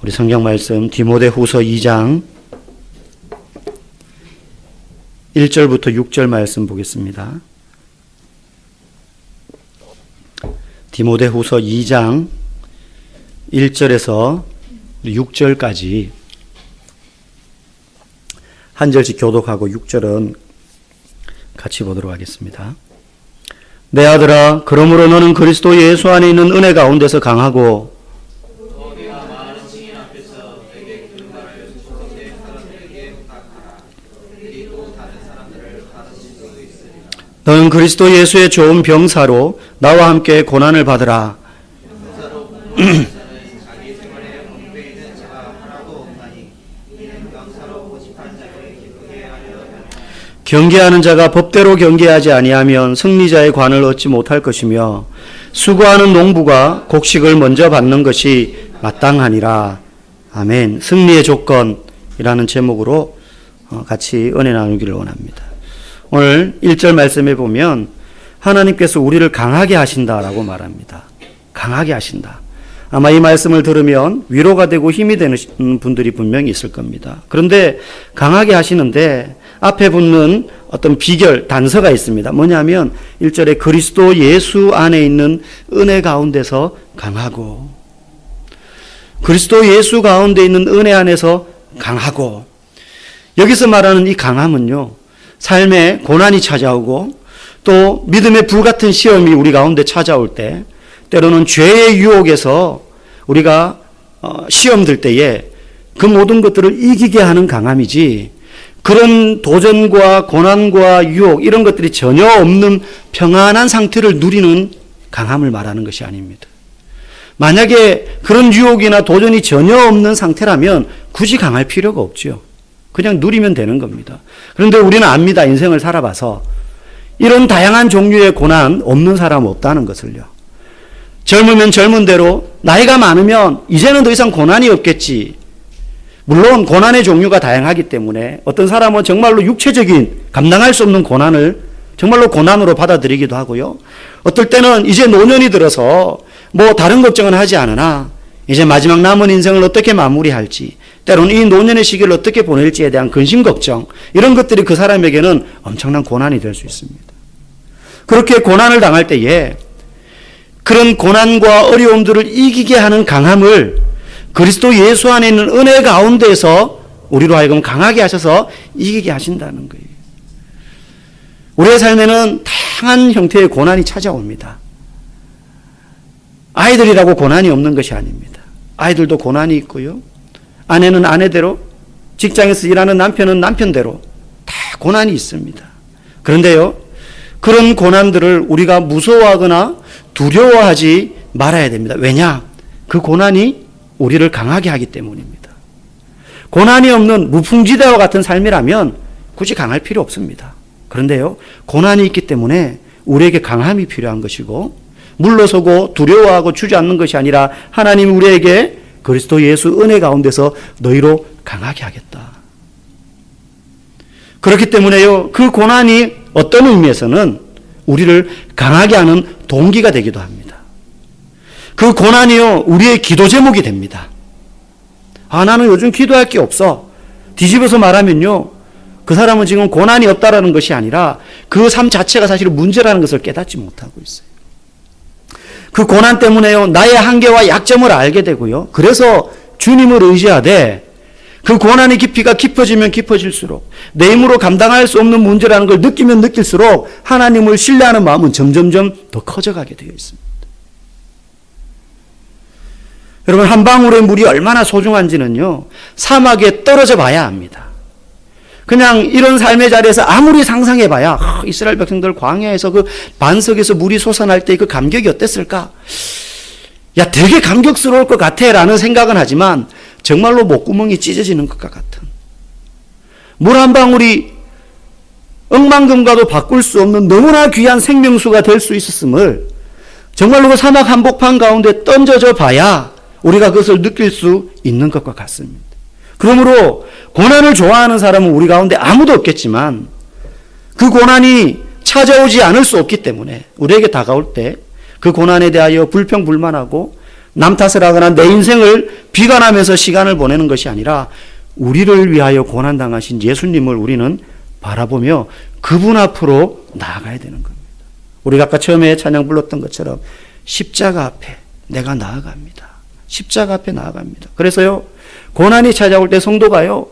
우리 성경 말씀 디모데후서 2장 1절부터 6절 말씀 보겠습니다. 디모데후서 2장 1절에서 6절까지 한 절씩 교독하고 6절은 같이 보도록 하겠습니다. 내 아들아, 그러므로 너는 그리스도 예수 안에 있는 은혜 가운데서 강하고 너는 그리스도 예수의 좋은 병사로 나와 함께 고난을 받으라. 경계하는 자가 법대로 경계하지 아니하면 승리자의 관을 얻지 못할 것이며 수고하는 농부가 곡식을 먼저 받는 것이 마땅하니라. 아멘. 승리의 조건이라는 제목으로 같이 은혜 나누기를 원합니다. 오늘 1절 말씀에 보면 하나님께서 우리를 강하게 하신다라고 말합니다. 강하게 하신다. 아마 이 말씀을 들으면 위로가 되고 힘이 되는 분들이 분명히 있을 겁니다. 그런데 강하게 하시는데 앞에 붙는 어떤 비결, 단서가 있습니다. 뭐냐면 1절에 그리스도 예수 안에 있는 은혜 가운데서 강하고, 그리스도 예수 가운데 있는 은혜 안에서 강하고, 여기서 말하는 이 강함은요, 삶에 고난이 찾아오고 또 믿음의 불같은 시험이 우리 가운데 찾아올 때, 때로는 죄의 유혹에서 우리가 시험 들 때에 그 모든 것들을 이기게 하는 강함이지, 그런 도전과 고난과 유혹 이런 것들이 전혀 없는 평안한 상태를 누리는 강함을 말하는 것이 아닙니다. 만약에 그런 유혹이나 도전이 전혀 없는 상태라면 굳이 강할 필요가 없죠. 그냥 누리면 되는 겁니다. 그런데 우리는 압니다. 인생을 살아봐서 이런 다양한 종류의 고난 없는 사람은 없다는 것을요. 젊으면 젊은 대로, 나이가 많으면 이제는 더 이상 고난이 없겠지. 물론 고난의 종류가 다양하기 때문에 어떤 사람은 정말로 육체적인 감당할 수 없는 고난을 정말로 고난으로 받아들이기도 하고요. 어떨 때는 이제 노년이 들어서 뭐 다른 걱정은 하지 않으나 이제 마지막 남은 인생을 어떻게 마무리할지, 때로는 이 노년의 시기를 어떻게 보낼지에 대한 근심 걱정, 이런 것들이 그 사람에게는 엄청난 고난이 될 수 있습니다. 그렇게 고난을 당할 때에 그런 고난과 어려움들을 이기게 하는 강함을 그리스도 예수 안에 있는 은혜 가운데서 우리로 하여금 강하게 하셔서 이기게 하신다는 거예요. 우리의 삶에는 다양한 형태의 고난이 찾아옵니다. 아이들이라고 고난이 없는 것이 아닙니다. 아이들도 고난이 있고요. 아내는 아내대로, 직장에서 일하는 남편은 남편대로 다 고난이 있습니다. 그런데요, 그런 고난들을 우리가 무서워하거나 두려워하지 말아야 됩니다. 왜냐? 그 고난이 우리를 강하게 하기 때문입니다. 고난이 없는 무풍지대와 같은 삶이라면 굳이 강할 필요 없습니다. 그런데요, 고난이 있기 때문에 우리에게 강함이 필요한 것이고, 물러서고 두려워하고 주저앉는 것이 아니라 하나님이 우리에게 그리스도 예수 은혜 가운데서 너희로 강하게 하겠다. 그렇기 때문에요, 그 고난이 어떤 의미에서는 우리를 강하게 하는 동기가 되기도 합니다. 그 고난이요, 우리의 기도 제목이 됩니다. 아, 나는 요즘 기도할 게 없어. 뒤집어서 말하면요, 그 사람은 지금 고난이 없다라는 것이 아니라 그 삶 자체가 사실 문제라는 것을 깨닫지 못하고 있어요. 그 고난 때문에요, 나의 한계와 약점을 알게 되고요. 그래서 주님을 의지하되 그 고난의 깊이가 깊어지면 깊어질수록 내 힘으로 감당할 수 없는 문제라는 걸 느끼면 느낄수록 하나님을 신뢰하는 마음은 점점점 더 커져가게 되어 있습니다. 여러분, 한 방울의 물이 얼마나 소중한지는요, 사막에 떨어져 봐야 합니다. 그냥 이런 삶의 자리에서 아무리 상상해봐야 이스라엘 백성들 광야에서 그 반석에서 물이 솟아날 때 그 감격이 어땠을까? 야, 되게 감격스러울 것 같아 라는 생각은 하지만 정말로 목구멍이 찢어지는 것과 같은, 물 한 방울이 억만금과도 바꿀 수 없는 너무나 귀한 생명수가 될 수 있었음을 정말로 그 사막 한복판 가운데 던져져 봐야 우리가 그것을 느낄 수 있는 것과 같습니다. 그러므로 고난을 좋아하는 사람은 우리 가운데 아무도 없겠지만 그 고난이 찾아오지 않을 수 없기 때문에 우리에게 다가올 때 그 고난에 대하여 불평불만하고 남 탓을 하거나 내 인생을 비관하면서 시간을 보내는 것이 아니라 우리를 위하여 고난당하신 예수님을 우리는 바라보며 그분 앞으로 나아가야 되는 겁니다. 우리가 아까 처음에 찬양 불렀던 것처럼 십자가 앞에 내가 나아갑니다. 십자가 앞에 나아갑니다. 그래서요, 고난이 찾아올 때 성도가요,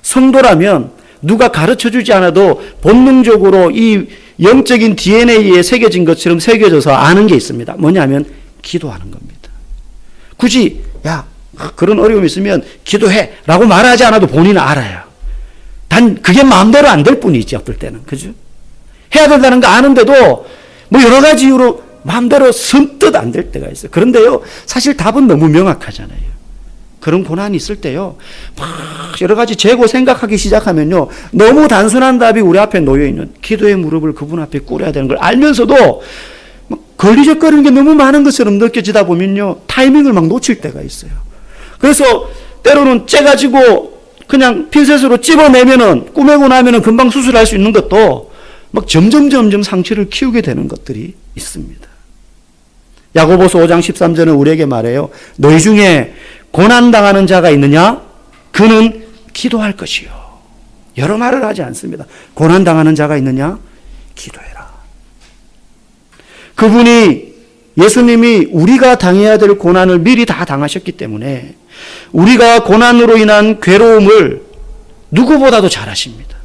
성도라면 누가 가르쳐주지 않아도 본능적으로 이 영적인 DNA에 새겨진 것처럼 새겨져서 아는 게 있습니다. 뭐냐면 기도하는 겁니다. 굳이 야 그런 어려움이 있으면 기도해 라고 말하지 않아도 본인은 알아요. 단 그게 마음대로 안 될 뿐이지 어떨 때는. 그죠? 해야 된다는 거 아는데도 뭐 여러 가지 이유로 마음대로 선뜻 안 될 때가 있어요. 그런데요, 사실 답은 너무 명확하잖아요. 그런 고난이 있을 때요, 막 여러 가지 재고 생각하기 시작하면요, 너무 단순한 답이 우리 앞에 놓여있는 기도의 무릎을 그분 앞에 꿇어야 되는 걸 알면서도 막 걸리적거리는 게 너무 많은 것처럼 느껴지다 보면요, 타이밍을 막 놓칠 때가 있어요. 그래서 때로는 째가지고 그냥 핀셋으로 찝어내면은, 꾸매고 나면은 금방 수술할 수 있는 것도 막 점점 상처를 키우게 되는 것들이 있습니다. 야고보서 5장 13절은 우리에게 말해요. 너희 중에 고난당하는 자가 있느냐? 그는 기도할 것이요. 여러 말을 하지 않습니다. 고난당하는 자가 있느냐? 기도해라. 그분이, 예수님이 우리가 당해야 될 고난을 미리 다 당하셨기 때문에 우리가 고난으로 인한 괴로움을 누구보다도 잘 아십니다.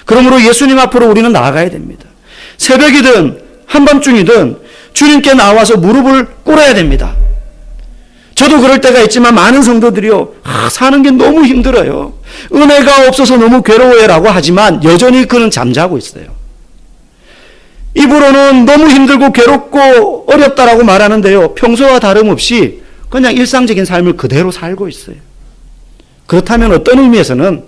그러므로 예수님 앞으로 우리는 나아가야 됩니다. 새벽이든 한밤중이든 주님께 나와서 무릎을 꿇어야 됩니다. 저도 그럴 때가 있지만 많은 성도들이요, 사는 게 너무 힘들어요. 은혜가 없어서 너무 괴로워요라고 하지만 여전히 그는 잠자고 있어요. 입으로는 너무 힘들고 괴롭고 어렵다라고 말하는데요, 평소와 다름없이 그냥 일상적인 삶을 그대로 살고 있어요. 그렇다면 어떤 의미에서는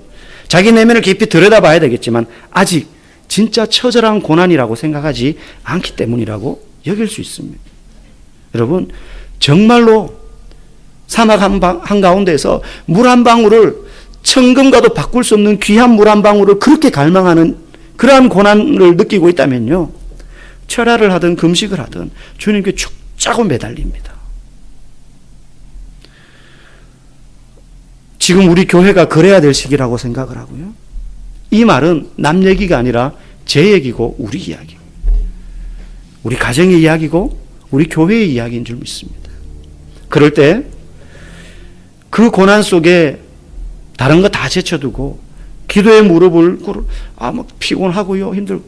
자기 내면을 깊이 들여다봐야 되겠지만 아직 진짜 처절한 고난이라고 생각하지 않기 때문이라고 여길 수 있습니다. 여러분, 정말로 사막 한가운데에서 물 한 방울을 천금과도 바꿀 수 없는 귀한 물 한 방울을 그렇게 갈망하는 그러한 고난을 느끼고 있다면요, 철야를 하든 금식을 하든 주님께 축 짜고 매달립니다. 지금 우리 교회가 그래야 될 시기라고 생각을 하고요. 이 말은 남 얘기가 아니라 제 얘기고 우리 이야기입니다. 우리 가정의 이야기고 우리 교회의 이야기인 줄 믿습니다. 그럴 때 그 고난 속에 다른 거 다 제쳐두고 기도의 무릎을 꿇을, 뭐 피곤하고요, 힘들고.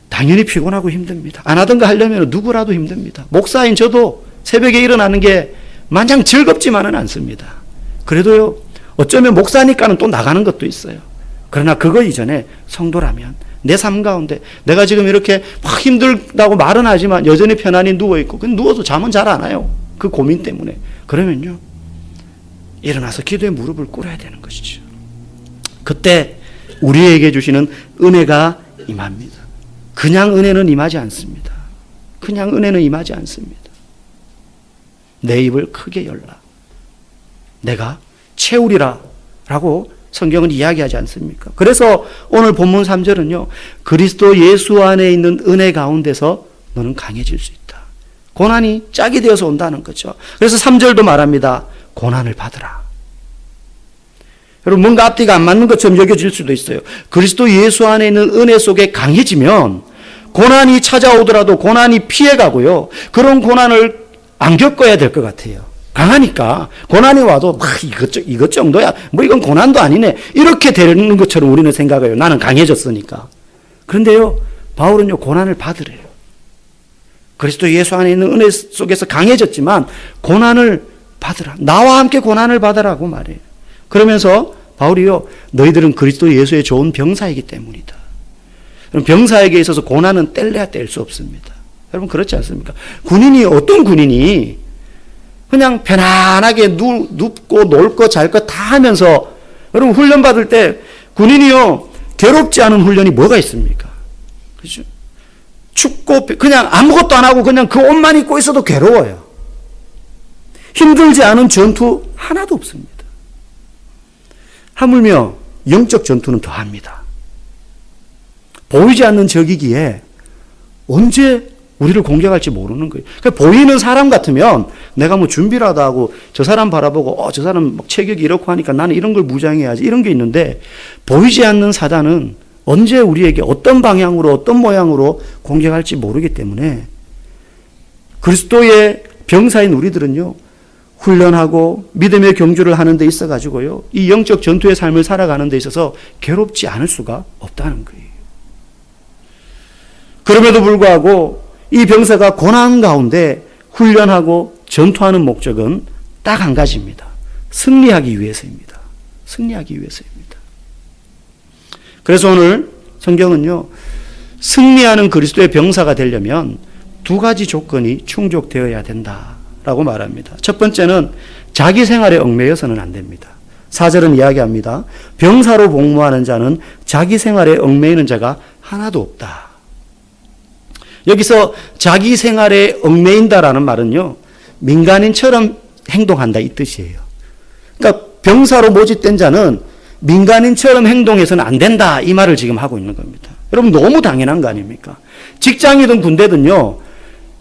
당연히 피곤하고 힘듭니다. 안 하던 거 하려면 누구라도 힘듭니다. 목사인 저도 새벽에 일어나는 게 마냥 즐겁지만은 않습니다. 그래도요, 어쩌면 목사니까는 또 나가는 것도 있어요. 그러나 그거 이전에 성도라면 내 삶 가운데 내가 지금 이렇게 막 힘들다고 말은 하지만 여전히 편안히 누워있고, 누워도 잠은 잘 안 와요. 그 고민 때문에. 그러면요, 일어나서 기도의 무릎을 꿇어야 되는 것이죠. 그때 우리에게 주시는 은혜가 임합니다. 그냥 은혜는 임하지 않습니다. 그냥 은혜는 임하지 않습니다. 내 입을 크게 열라. 내가 채우리라 라고 성경은 이야기하지 않습니까? 그래서 오늘 본문 3절은요, 그리스도 예수 안에 있는 은혜 가운데서 너는 강해질 수 있다. 고난이 짝이 되어서 온다는 거죠. 그래서 3절도 말합니다. 고난을 받으라. 여러분, 뭔가 앞뒤가 안 맞는 것처럼 여겨질 수도 있어요. 그리스도 예수 안에 있는 은혜 속에 강해지면 고난이 찾아오더라도 고난이 피해가고요, 그런 고난을 안 겪어야 될 것 같아요. 강하니까 고난이 와도 이것 정도야, 뭐 이건 고난도 아니네, 이렇게 되는 것처럼 우리는 생각해요. 나는 강해졌으니까. 그런데요, 바울은요, 고난을 받으래요. 그리스도 예수 안에 있는 은혜 속에서 강해졌지만 고난을 받으라. 나와 함께 고난을 받으라고 말해요. 그러면서 바울이요, 너희들은 그리스도 예수의 좋은 병사이기 때문이다. 병사에게 있어서 고난은 뗄래야 뗄 수 없습니다. 여러분, 그렇지 않습니까? 군인이, 어떤 군인이 그냥 편안하게 눕고 놀 거 잘 거 다 하면서, 여러분, 훈련 받을 때 군인이요, 괴롭지 않은 훈련이 뭐가 있습니까? 그죠? 춥고 그냥 아무것도 안 하고 그냥 그 옷만 입고 있어도 괴로워요. 힘들지 않은 전투 하나도 없습니다. 하물며 영적 전투는 더합니다. 보이지 않는 적이기에 언제 우리를 공격할지 모르는 거예요. 그러니까 보이는 사람 같으면 내가 뭐 준비라도 하고 저 사람 바라보고 저 사람 막 체격이 이렇고 하니까 나는 이런 걸 무장해야지 이런 게 있는데 보이지 않는 사단은 언제 우리에게 어떤 방향으로 어떤 모양으로 공격할지 모르기 때문에 그리스도의 병사인 우리들은요 훈련하고 믿음의 경주를 하는 데 있어 가지고요 이 영적 전투의 삶을 살아가는 데 있어서 괴롭지 않을 수가 없다는 거예요. 그럼에도 불구하고 이 병사가 고난 가운데 훈련하고 전투하는 목적은 딱 한 가지입니다. 승리하기 위해서입니다. 승리하기 위해서입니다. 그래서 오늘 성경은요 승리하는 그리스도의 병사가 되려면 두 가지 조건이 충족되어야 된다라고 말합니다. 첫 번째는 자기 생활에 얽매여서는 안 됩니다. 4절은 이야기합니다. 병사로 복무하는 자는 자기 생활에 얽매이는 자가 하나도 없다. 여기서 자기 생활에 얽매인다라는 말은요 민간인처럼 행동한다 이 뜻이에요. 그러니까 병사로 모집된 자는 민간인처럼 행동해서는 안 된다 이 말을 지금 하고 있는 겁니다. 여러분 너무 당연한 거 아닙니까? 직장이든 군대든요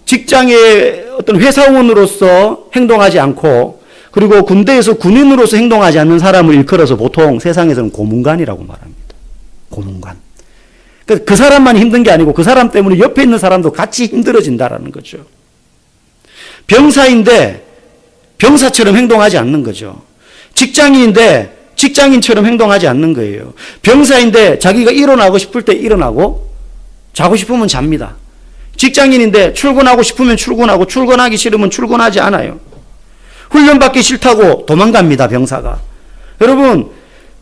직장의 어떤 회사원으로서 행동하지 않고 그리고 군대에서 군인으로서 행동하지 않는 사람을 일컬어서 보통 세상에서는 고문관이라고 말합니다. 고문관. 그 사람만 힘든 게 아니고 그 사람 때문에 옆에 있는 사람도 같이 힘들어진다라는 거죠. 병사인데 병사처럼 행동하지 않는 거죠. 직장인인데 직장인처럼 행동하지 않는 거예요. 병사인데 자기가 일어나고 싶을 때 일어나고 자고 싶으면 잡니다. 직장인인데 출근하고 싶으면 출근하고 출근하기 싫으면 출근하지 않아요. 훈련받기 싫다고 도망갑니다. 병사가. 여러분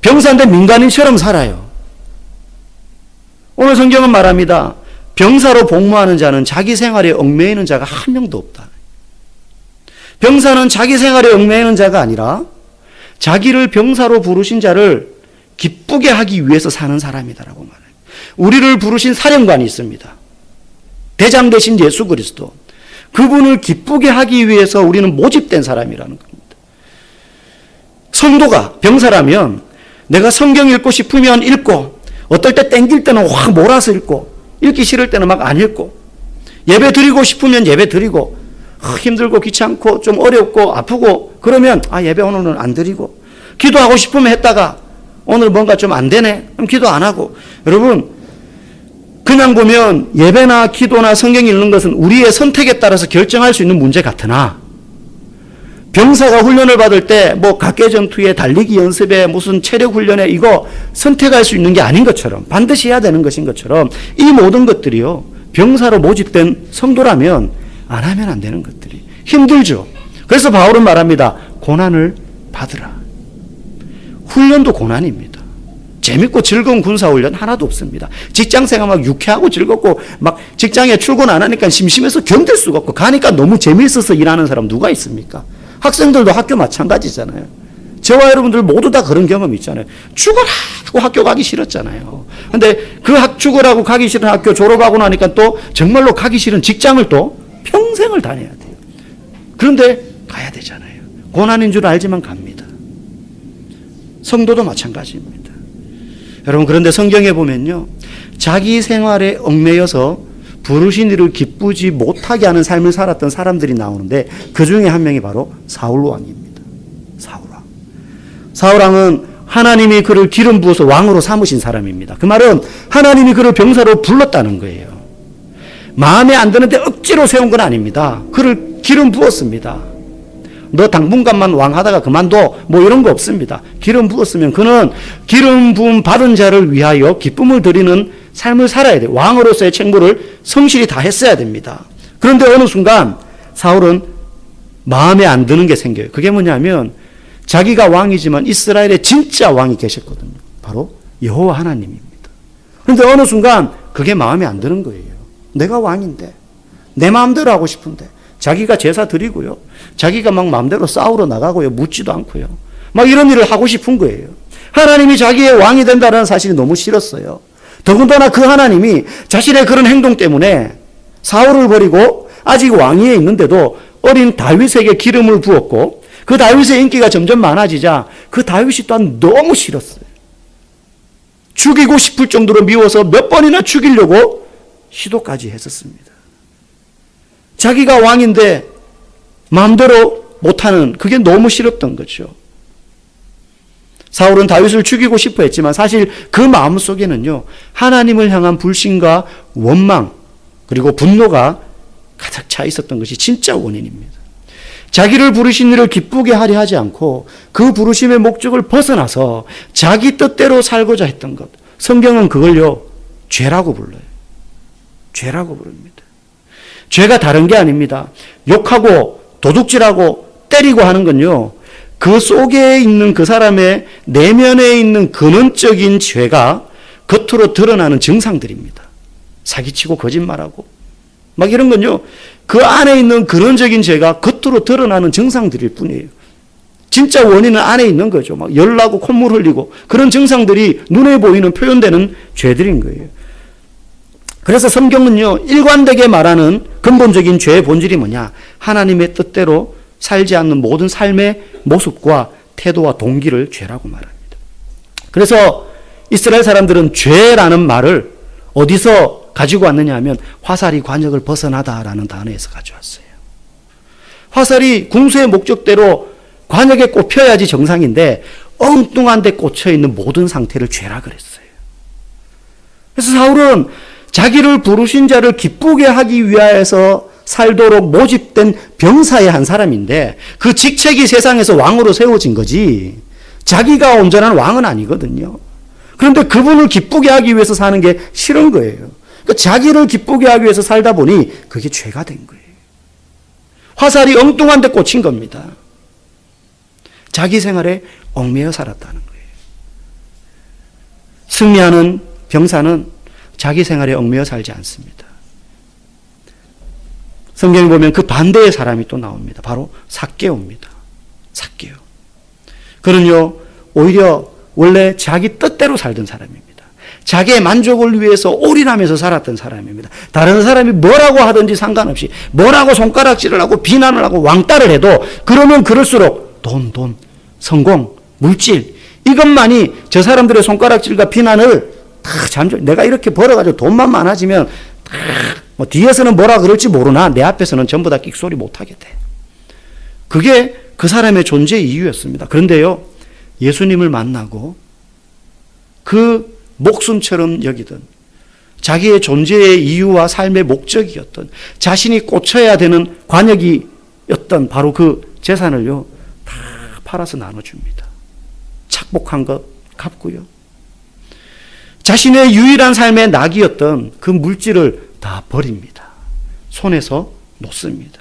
병사인데 민간인처럼 살아요. 오늘 성경은 말합니다. 병사로 복무하는 자는 자기 생활에 얽매이는 자가 한 명도 없다. 병사는 자기 생활에 얽매이는 자가 아니라 자기를 병사로 부르신 자를 기쁘게 하기 위해서 사는 사람이다라고 말해요. 우리를 부르신 사령관이 있습니다. 대장 되신 예수 그리스도. 그분을 기쁘게 하기 위해서 우리는 모집된 사람이라는 겁니다. 성도가 병사라면 내가 성경 읽고 싶으면 읽고 어떨 때 땡길 때는 확 몰아서 읽고 읽기 싫을 때는 막 안 읽고 예배 드리고 싶으면 예배 드리고 힘들고 귀찮고 좀 어렵고 아프고 그러면 예배 오늘은 안 드리고 기도하고 싶으면 했다가 오늘 뭔가 좀 안 되네 그럼 기도 안 하고 여러분 그냥 보면 예배나 기도나 성경 읽는 것은 우리의 선택에 따라서 결정할 수 있는 문제 같으나 병사가 훈련을 받을 때 뭐 각개전투에 달리기 연습에 무슨 체력 훈련에 이거 선택할 수 있는 게 아닌 것처럼 반드시 해야 되는 것인 것처럼 이 모든 것들이요 병사로 모집된 성도라면 안 하면 안 되는 것들이 힘들죠. 그래서 바울은 말합니다. 고난을 받으라. 훈련도 고난입니다. 재밌고 즐거운 군사훈련 하나도 없습니다. 직장생활 막 유쾌하고 즐겁고 막 직장에 출근 안 하니까 심심해서 견딜 수가 없고 가니까 너무 재미있어서 일하는 사람 누가 있습니까? 학생들도 학교 마찬가지잖아요. 저와 여러분들 모두 다 그런 경험이 있잖아요. 죽어라 하고 학교 가기 싫었잖아요. 근데 그 죽으라고 가기 싫은 학교 졸업하고 나니까 또 정말로 가기 싫은 직장을 또 평생을 다녀야 돼요. 그런데 가야 되잖아요. 고난인 줄 알지만 갑니다. 성도도 마찬가지입니다. 여러분 그런데 성경에 보면요. 자기 생활에 얽매여서 부르신 이를 기쁘지 못하게 하는 삶을 살았던 사람들이 나오는데 그 중에 한 명이 바로 사울 왕입니다. 사울 왕. 사울 왕은 하나님이 그를 기름 부어서 왕으로 삼으신 사람입니다. 그 말은 하나님이 그를 병사로 불렀다는 거예요. 마음에 안 드는데 억지로 세운 건 아닙니다. 그를 기름 부었습니다. 너 당분간만 왕하다가 그만둬 뭐 이런 거 없습니다. 기름 부었으면 그는 기름 부음 받은 자를 위하여 기쁨을 드리는 삶을 살아야 돼요. 왕으로서의 책무를 성실히 다 했어야 됩니다. 그런데 어느 순간 사울은 마음에 안 드는 게 생겨요. 그게 뭐냐면 자기가 왕이지만 이스라엘에 진짜 왕이 계셨거든요. 바로 여호와 하나님입니다. 그런데 어느 순간 그게 마음에 안 드는 거예요. 내가 왕인데 내 마음대로 하고 싶은데 자기가 제사 드리고요. 자기가 막 마음대로 싸우러 나가고요. 묻지도 않고요. 막 이런 일을 하고 싶은 거예요. 하나님이 자기의 왕이 된다는 사실이 너무 싫었어요. 더군다나 그 하나님이 자신의 그런 행동 때문에 사울을 버리고 아직 왕위에 있는데도 어린 다윗에게 기름을 부었고 그 다윗의 인기가 점점 많아지자 그 다윗이 또한 너무 싫었어요. 죽이고 싶을 정도로 미워서 몇 번이나 죽이려고 시도까지 했었습니다. 자기가 왕인데 마음대로 못하는 그게 너무 싫었던 거죠. 사울은 다윗을 죽이고 싶어 했지만 사실 그 마음 속에는요, 하나님을 향한 불신과 원망 그리고 분노가 가득 차 있었던 것이 진짜 원인입니다. 자기를 부르신 이를 기쁘게 하려 하지 않고 그 부르심의 목적을 벗어나서 자기 뜻대로 살고자 했던 것. 성경은 그걸요, 죄라고 불러요. 죄라고 부릅니다. 죄가 다른 게 아닙니다. 욕하고 도둑질하고 때리고 하는 건요, 그 속에 있는 그 사람의 내면에 있는 근원적인 죄가 겉으로 드러나는 증상들입니다. 사기치고 거짓말하고 막 이런 건요, 그 안에 있는 근원적인 죄가 겉으로 드러나는 증상들일 뿐이에요. 진짜 원인은 안에 있는 거죠. 막 열나고 콧물 흘리고 그런 증상들이 눈에 보이는 표현되는 죄들인 거예요. 그래서 성경은요, 일관되게 말하는 근본적인 죄의 본질이 뭐냐? 하나님의 뜻대로 살지 않는 모든 삶의 모습과 태도와 동기를 죄라고 말합니다. 그래서 이스라엘 사람들은 죄라는 말을 어디서 가지고 왔느냐 하면 화살이 관역을 벗어나다라는 단어에서 가져왔어요. 화살이 궁수의 목적대로 관역에 꼽혀야지 정상인데 엉뚱한 데 꽂혀 있는 모든 상태를 죄라 그랬어요. 그래서 사울은 자기를 부르신 자를 기쁘게 하기 위하여서 살도록 모집된 병사의 한 사람인데 그 직책이 세상에서 왕으로 세워진 거지 자기가 온전한 왕은 아니거든요. 그런데 그분을 기쁘게 하기 위해서 사는 게 싫은 거예요. 그러니까 자기를 기쁘게 하기 위해서 살다 보니 그게 죄가 된 거예요. 화살이 엉뚱한 데 꽂힌 겁니다. 자기 생활에 얽매여 살았다는 거예요. 승리하는 병사는 자기 생활에 얽매여 살지 않습니다. 성경에 보면 그 반대의 사람이 또 나옵니다. 바로 삭개오입니다. 삭개오. 그는요, 오히려 원래 자기 뜻대로 살던 사람입니다. 자기의 만족을 위해서 올인하면서 살았던 사람입니다. 다른 사람이 뭐라고 하든지 상관없이 뭐라고 손가락질을 하고 비난을 하고 왕따를 해도 그러면 그럴수록 돈, 성공, 물질 이것만이 저 사람들의 손가락질과 비난을 다 잠재. 내가 이렇게 벌어가지고 돈만 많아지면 뭐 뒤에서는 뭐라 그럴지 모르나 내 앞에서는 전부 다 끽소리 못하게 돼. 그게 그 사람의 존재의 이유였습니다. 그런데요, 예수님을 만나고 그 목숨처럼 여기던 자기의 존재의 이유와 삶의 목적이었던 자신이 꽂혀야 되는 관역이었던 바로 그 재산을요 다 팔아서 나눠줍니다. 착복한 것 갚고요. 자신의 유일한 삶의 낙이었던 그 물질을 다 버립니다. 손에서 놓습니다.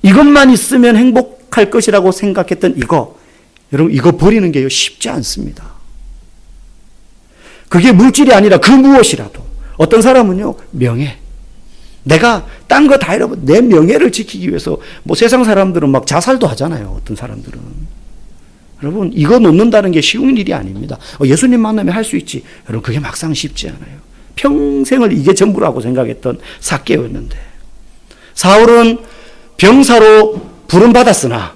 이것만 있으면 행복할 것이라고 생각했던 이거, 여러분 이거 버리는 게 쉽지 않습니다. 그게 물질이 아니라 그 무엇이라도 어떤 사람은요 명예, 내가 딴 거 다 잃어버려 내 명예를 지키기 위해서 뭐 세상 사람들은 막 자살도 하잖아요. 어떤 사람들은. 여러분 이거 놓는다는 게 쉬운 일이 아닙니다. 예수님 만나면 할 수 있지. 여러분 그게 막상 쉽지 않아요. 평생을 이게 전부라고 생각했던 삭개오였는데 사울은 병사로 부름받았으나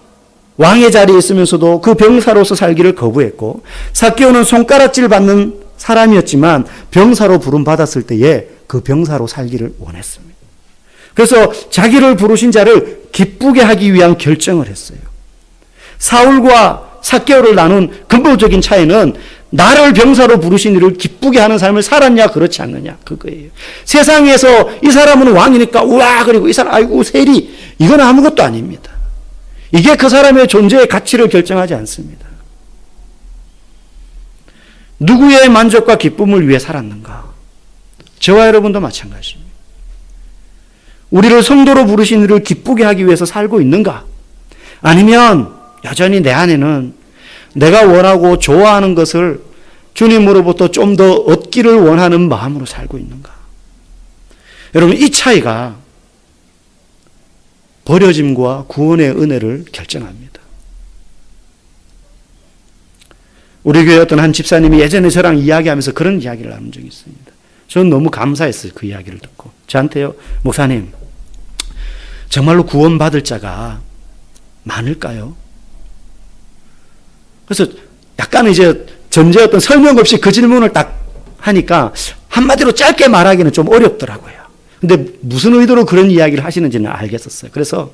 왕의 자리에 있으면서도 그 병사로서 살기를 거부했고 삭개오는 손가락질 받는 사람이었지만 병사로 부름받았을 때에 그 병사로 살기를 원했습니다. 그래서 자기를 부르신 자를 기쁘게 하기 위한 결정을 했어요. 사울과 삭개오를 나눈 근본적인 차이는 나를 병사로 부르신 이를 기쁘게 하는 삶을 살았냐 그렇지 않느냐 그거예요. 세상에서 이 사람은 왕이니까 우와 그리고 이 사람 아이고 세리 이건 아무것도 아닙니다. 이게 그 사람의 존재의 가치를 결정하지 않습니다. 누구의 만족과 기쁨을 위해 살았는가? 저와 여러분도 마찬가지입니다. 우리를 성도로 부르신 이를 기쁘게 하기 위해서 살고 있는가? 아니면 여전히 내 안에는 내가 원하고 좋아하는 것을 주님으로부터 좀 더 얻기를 원하는 마음으로 살고 있는가? 여러분 이 차이가 버려짐과 구원의 은혜를 결정합니다. 우리 교회 어떤 한 집사님이 예전에 저랑 이야기하면서 그런 이야기를 나눈 적이 있습니다. 저는 너무 감사했어요. 그 이야기를 듣고. 저한테요. 목사님 정말로 구원받을 자가 많을까요? 그래서 약간 이제 전제 어떤 설명 없이 그 질문을 딱 하니까 한마디로 짧게 말하기는 좀 어렵더라고요. 근데 무슨 의도로 그런 이야기를 하시는지는 알겠었어요. 그래서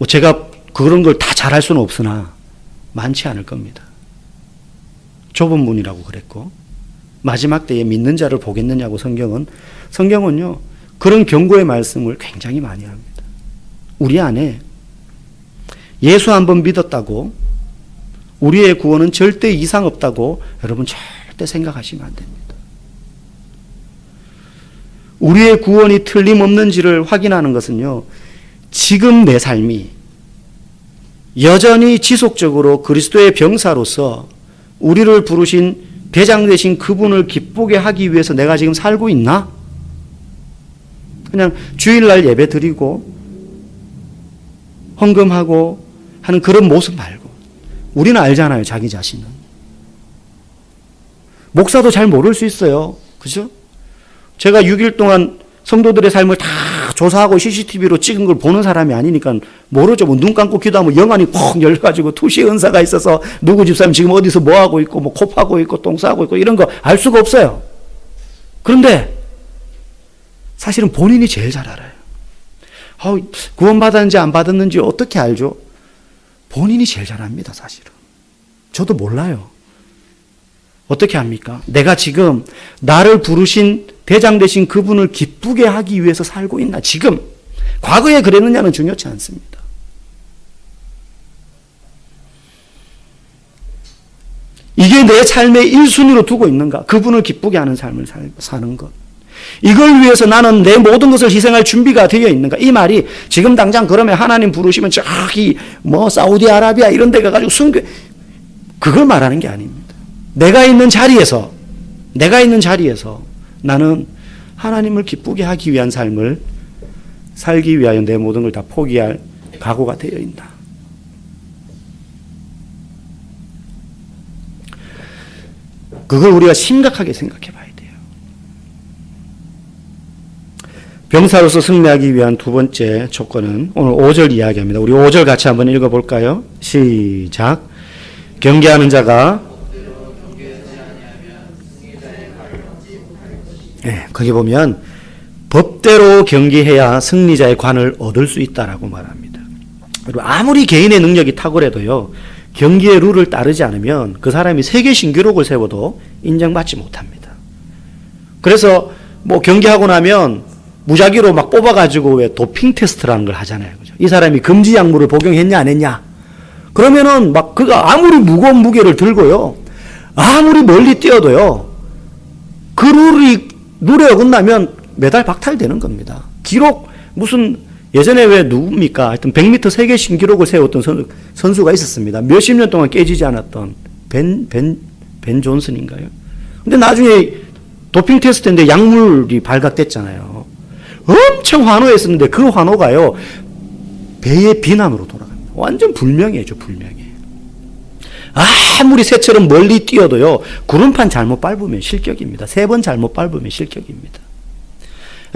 뭐 제가 그런 걸 다 잘할 수는 없으나 많지 않을 겁니다. 좁은 문이라고 그랬고 마지막 때에 믿는 자를 보겠느냐고 성경은요 그런 경고의 말씀을 굉장히 많이 합니다. 우리 안에 예수 한번 믿었다고 우리의 구원은 절대 이상 없다고 여러분 절대 생각하시면 안 됩니다. 우리의 구원이 틀림없는지를 확인하는 것은요 지금 내 삶이 여전히 지속적으로 그리스도의 병사로서 우리를 부르신 대장 되신 그분을 기쁘게 하기 위해서 내가 지금 살고 있나? 그냥 주일날 예배 드리고 헌금하고 하는 그런 모습 말고 우리는 알잖아요. 자기 자신은. 목사도 잘 모를 수 있어요. 그죠? 제가 6일 동안 성도들의 삶을 다 조사하고 CCTV로 찍은 걸 보는 사람이 아니니까 모르죠. 뭐 눈 감고 기도하면 영안이 폭 열려가지고 투시 은사가 있어서 누구 집사님 지금 어디서 뭐 하고 있고 뭐 코 파고 있고 똥 싸고 있고 이런 거 알 수가 없어요. 그런데 사실은 본인이 제일 잘 알아요. 구원받았는지 안 받았는지 어떻게 알죠? 본인이 제일 잘 압니다. 사실은. 저도 몰라요. 어떻게 합니까? 내가 지금 나를 부르신 대장 되신 그분을 기쁘게 하기 위해서 살고 있나? 지금. 과거에 그랬느냐는 중요치 않습니다. 이게 내 삶의 1순위로 두고 있는가? 그분을 기쁘게 하는 삶을 사는 것. 이걸 위해서 나는 내 모든 것을 희생할 준비가 되어 있는가? 이 말이 지금 당장 그러면 하나님 부르시면 저기 뭐 사우디아라비아 이런 데 가가지고 순교 그걸 말하는 게 아닙니다. 내가 있는 자리에서 나는 하나님을 기쁘게 하기 위한 삶을 살기 위하여 내 모든 걸 다 포기할 각오가 되어 있다. 그걸 우리가 심각하게 생각해 봐야 돼요. 병사로서 승리하기 위한 두 번째 조건은 오늘 5절 이야기합니다. 우리 5절 같이 한번 읽어볼까요? 시작. 경계하는 자가 거기 보면 법대로 경계해야 승리자의 관을 얻을 수 있다라고 말합니다. 그리고 아무리 개인의 능력이 탁월해도요. 경기의 룰을 따르지 않으면 그 사람이 세계 신기록을 세워도 인정받지 못합니다. 그래서 뭐 경기하고 나면 무작위로 막 뽑아가지고 왜 도핑 테스트라는 걸 하잖아요. 그죠? 이 사람이 금지 약물을 복용했냐 안 했냐. 그러면은 막 그가 아무리 무거운 무게를 들고요. 아무리 멀리 뛰어도요. 그 룰에 어긋나면 메달 박탈되는 겁니다. 기록 무슨 예전에 왜 누굽니까? 하여튼 100m 세계 신기록을 세웠던 선수가 있었습니다. 몇십 년 동안 깨지지 않았던 벤 존슨인가요? 근데 나중에 도핑 테스트인데 약물이 발각됐잖아요. 엄청 환호했었는데 그 환호가요. 배의 비난으로 돌아갑니다. 완전 불명예죠, 불명예. 아무리 새처럼 멀리 뛰어도요. 구름판 잘못 밟으면 실격입니다. 3번 잘못 밟으면 실격입니다.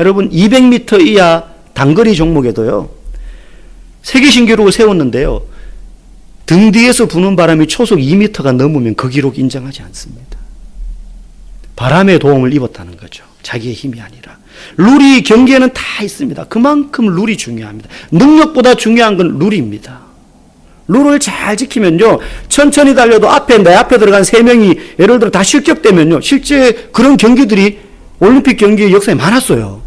여러분 200m 이하 단거리 종목에도요. 세계 신기록을 세웠는데요. 등 뒤에서 부는 바람이 초속 2m가 넘으면 그 기록 인정하지 않습니다. 바람의 도움을 입었다는 거죠. 자기의 힘이 아니라. 룰이 경기에는 다 있습니다. 그만큼 룰이 중요합니다. 능력보다 중요한 건 룰입니다. 룰을 잘 지키면요. 천천히 달려도 내 앞에 들어간 3명이 예를 들어 다 실격되면요. 실제 그런 경기들이 올림픽 경기의 역사에 많았어요.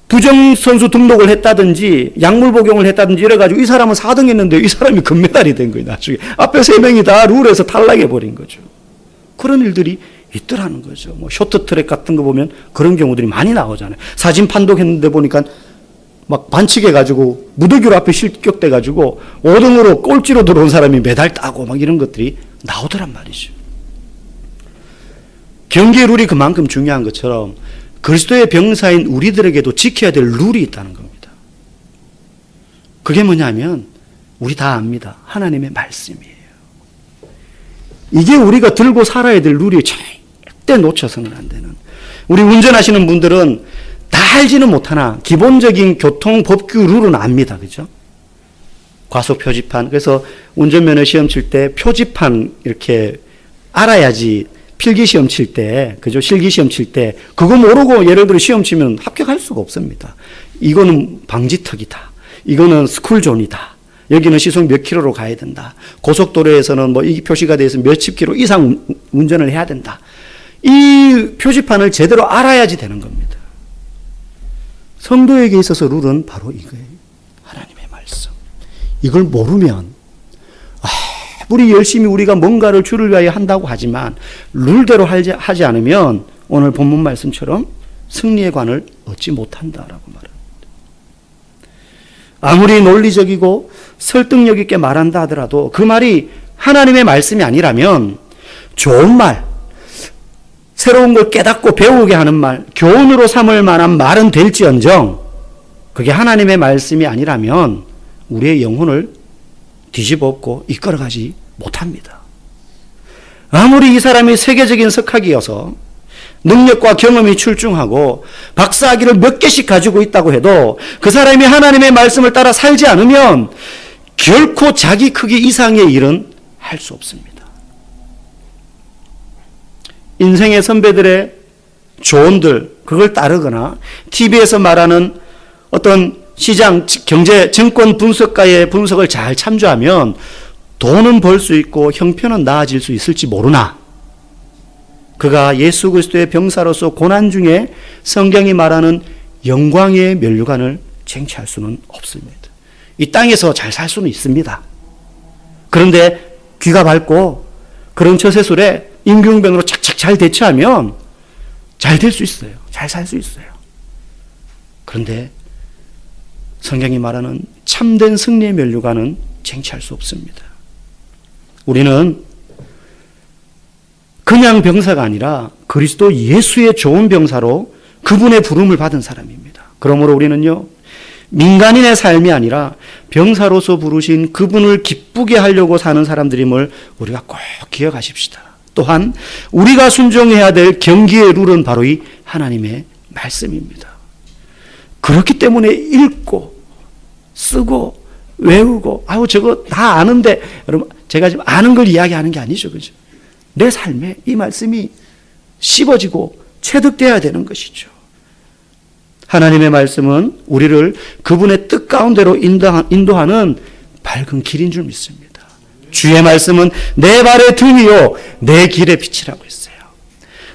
부정선수 등록을 했다든지 약물 복용을 했다든지 이래가지고 이 사람은 4등 했는데 이 사람이 금메달이 된 거예요. 나중에 앞에 3명이 다 룰에서 탈락해버린 거죠. 그런 일들이 있더라는 거죠. 뭐 쇼트트랙 같은 거 보면 그런 경우들이 많이 나오잖아요. 사진 판독했는데 보니까 막 반칙해가지고 무더기로 앞에 실격돼가지고 5등으로 꼴찌로 들어온 사람이 메달 따고 막 이런 것들이 나오더란 말이죠. 경기의 룰이 그만큼 중요한 것처럼 그리스도의 병사인 우리들에게도 지켜야 될 룰이 있다는 겁니다. 그게 뭐냐면 우리 다 압니다. 하나님의 말씀이에요. 이게 우리가 들고 살아야 될 룰이 절대 놓쳐서는 안 되는. 우리 운전하시는 분들은 다 알지는 못하나 기본적인 교통법규 룰은 압니다. 그죠? 과속 표지판. 그래서 운전면허 시험 칠 때 표지판 이렇게 알아야지 필기 시험 칠 때, 그죠? 실기 시험 칠 때, 그거 모르고 예를 들어 시험 치면 합격할 수가 없습니다. 이거는 방지턱이다. 이거는 스쿨존이다. 여기는 시속 몇 킬로로 가야 된다. 고속도로에서는 뭐 이 표시가 돼서 몇십 킬로 이상 운전을 해야 된다. 이 표지판을 제대로 알아야지 되는 겁니다. 성도에게 있어서 룰은 바로 이거예요. 하나님의 말씀. 이걸 모르면 아무리 열심히 우리가 뭔가를 주를 위하여 한다고 하지만 룰대로 하지 않으면 오늘 본문 말씀처럼 승리의 관을 얻지 못한다라고 말합니다. 아무리 논리적이고 설득력 있게 말한다 하더라도 그 말이 하나님의 말씀이 아니라면 좋은 말, 새로운 걸 깨닫고 배우게 하는 말, 교훈으로 삼을 만한 말은 될지언정 그게 하나님의 말씀이 아니라면 우리의 영혼을 뒤집어엎고 이끌어가지 못합니다. 아무리 이 사람이 세계적인 석학이어서 능력과 경험이 출중하고 박사학위를 몇 개씩 가지고 있다고 해도 그 사람이 하나님의 말씀을 따라 살지 않으면 결코 자기 크기 이상의 일은 할 수 없습니다. 인생의 선배들의 조언들 그걸 따르거나 TV에서 말하는 어떤 시장, 경제, 정권 분석가의 분석을 잘 참조하면 돈은 벌 수 있고 형편은 나아질 수 있을지 모르나 그가 예수 그리스도의 병사로서 고난 중에 성경이 말하는 영광의 면류관을 쟁취할 수는 없습니다. 이 땅에서 잘 살 수는 있습니다. 그런데 귀가 밝고 그런 처세술에 임기응변으로 착착 잘 대처하면 잘 될 수 있어요. 잘 살 수 있어요. 그런데 성경이 말하는 참된 승리의 면류관은 쟁취할 수 없습니다. 우리는 그냥 병사가 아니라 그리스도 예수의 좋은 병사로 그분의 부름을 받은 사람입니다. 그러므로 우리는요, 민간인의 삶이 아니라 병사로서 부르신 그분을 기쁘게 하려고 사는 사람들임을 우리가 꼭 기억하십시다. 또한 우리가 순종해야 될 경기의 룰은 바로 이 하나님의 말씀입니다. 그렇기 때문에 읽고 쓰고 외우고 저거 다 아는데 여러분 제가 지금 아는 걸 이야기하는 게 아니죠. 그죠? 내 삶에 이 말씀이 씹어지고 체득돼야 되는 것이죠. 하나님의 말씀은 우리를 그분의 뜻 가운데로 인도하는 밝은 길인 줄 믿습니다. 주의 말씀은 내 발의 등이요 내 길의 빛이라고 했어요.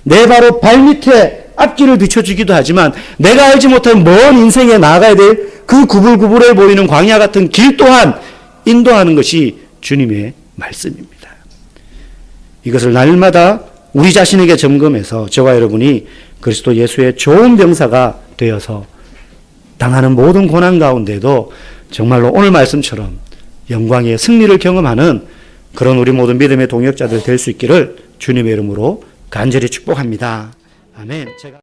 내 바로 발밑에 앞길을 비춰주기도 하지만 내가 알지 못한 먼 인생에 나아가야 될 그 구불구불해 보이는 광야 같은 길 또한 인도하는 것이 주님의 말씀입니다. 이것을 날마다 우리 자신에게 점검해서 저와 여러분이 그리스도 예수의 좋은 병사가 되어서 당하는 모든 고난 가운데도 정말로 오늘 말씀처럼 영광의 승리를 경험하는 그런 우리 모든 믿음의 동역자들 될 수 있기를 주님의 이름으로 간절히 축복합니다. 아멘.